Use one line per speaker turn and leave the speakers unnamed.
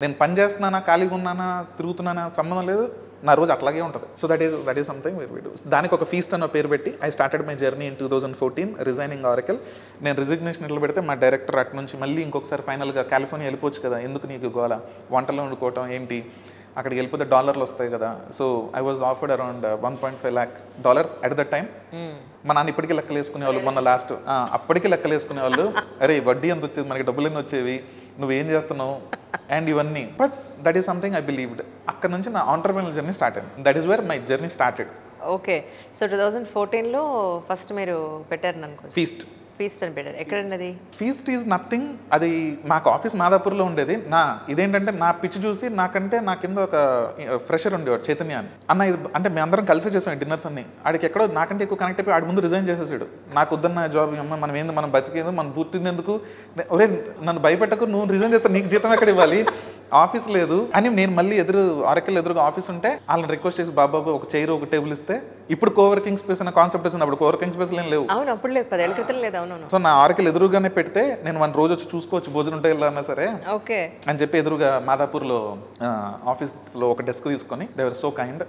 నేను పని చేస్తున్నానా, ఖాళీగా ఉన్నానా, తిరుగుతున్నానా సంబంధం లేదు. నా రోజు అట్లాగే ఉంటది. So that is something we do. దానికి ఒక ఫీస్ట్ అన్న పేరు పెట్టి I started my journey in 2014 resigning Oracle. నేను రిజిగ్నేషన్ నిలబెడితే మా డైరెక్టర్ అటు నుంచి మళ్ళీ ఇంకొకసారి ఫైనల్గా కాలిఫోర్నియా వెళ్ళిపోవచ్చు కదా, ఎందుకు నీకు గోల, వంటలో వండుకోవటం ఏంటి, అక్కడికి వెళ్ళిపోతే డాలర్లు వస్తాయి కదా. So I was offered around $1.5 lakh at that time. మా నాన్న ఇప్పటికీ లెక్కలు వేసుకునేవాళ్ళు, మొన్న లాస్ట్ అప్పటికీ లెక్కలు వేసుకునేవాళ్ళు, అరే వడ్డీ ఎంత వచ్చేది, మనకి డబ్బులు ఎన్ని వచ్చేవి, నువ్వేం చేస్తున్నావు అండ్ ఇవన్నీ. But that is something I believed. అక్కడ నుంచి నా ఆంటర్‌ప్రెన్యూర్ జర్నీ స్టార్ట్ అయింది. That is where my journey started.
Okay. So 2014లో ఫస్ట్ మీరు పెట్టారని అనుకో. ఫీస్ట్ అని పెట్టారు. ఎక్కడండి?
Feast is nothing. అది మాకు ఆఫీస్ మాదాపూర్లో ఉండేది. ఇదేంటంటే నా పిచ్ చూసి నా కింద ఒక ఫ్రెషర్ ఉండేవాడు, చైతన్య అని. అన్న ఇది అంటే మేము అందరం కలిసి చేసాం డిన్నర్స్ అన్ని. ఆడికి ఎక్కడో నాకంటే ఎక్కువ కనెక్ట్ అయిపోయి ఆడి ముందు రిజైన్ చేసేసాడు. నాకు వద్దన్న జాబ్, అమ్మ మనం ఏంది, మనం బతికేందు, మనం పుట్టిందెందుకు, ఒరే నన్ను భయపెట్టకు, నువ్వు రిజైన్ చేస్తా, నీకు జీతం ఎక్కడ ఇవ్వాలి, ఆఫీస్ లేదు అని. నేను మళ్ళీ ఆరకిల్ ఎదురుగా ఆఫీస్ ఉంటే వాళ్ళని రిక్వెస్ట్ చేసి బాబా ఒక చైర్ ఒక టేబుల్ ఇస్తే, ఇప్పుడు కోవర్కింగ్ స్పేస్ అనే కాన్సెప్ట్ వచ్చింది. అప్పుడు కోవర్కింగ్ స్పేస్ ఏం లేవు.
అవును, అప్పుడు లేదు, 10 ఏళ్ల క్రితం లేదు. అవును.
సో నా ఆరకిల్ ఎదురుగానే పెడితే నేను 1 రోజు వచ్చి చూసుకోవచ్చు, భోజనం ఉంటే వెళ్ళాలన్నా సరే
ఓకే
అని చెప్పి ఎదురుగా మాదాపూర్లో ఆఫీస్లో ఒక డెస్క్ తీసుకొని దే వర్ సో కైండ్.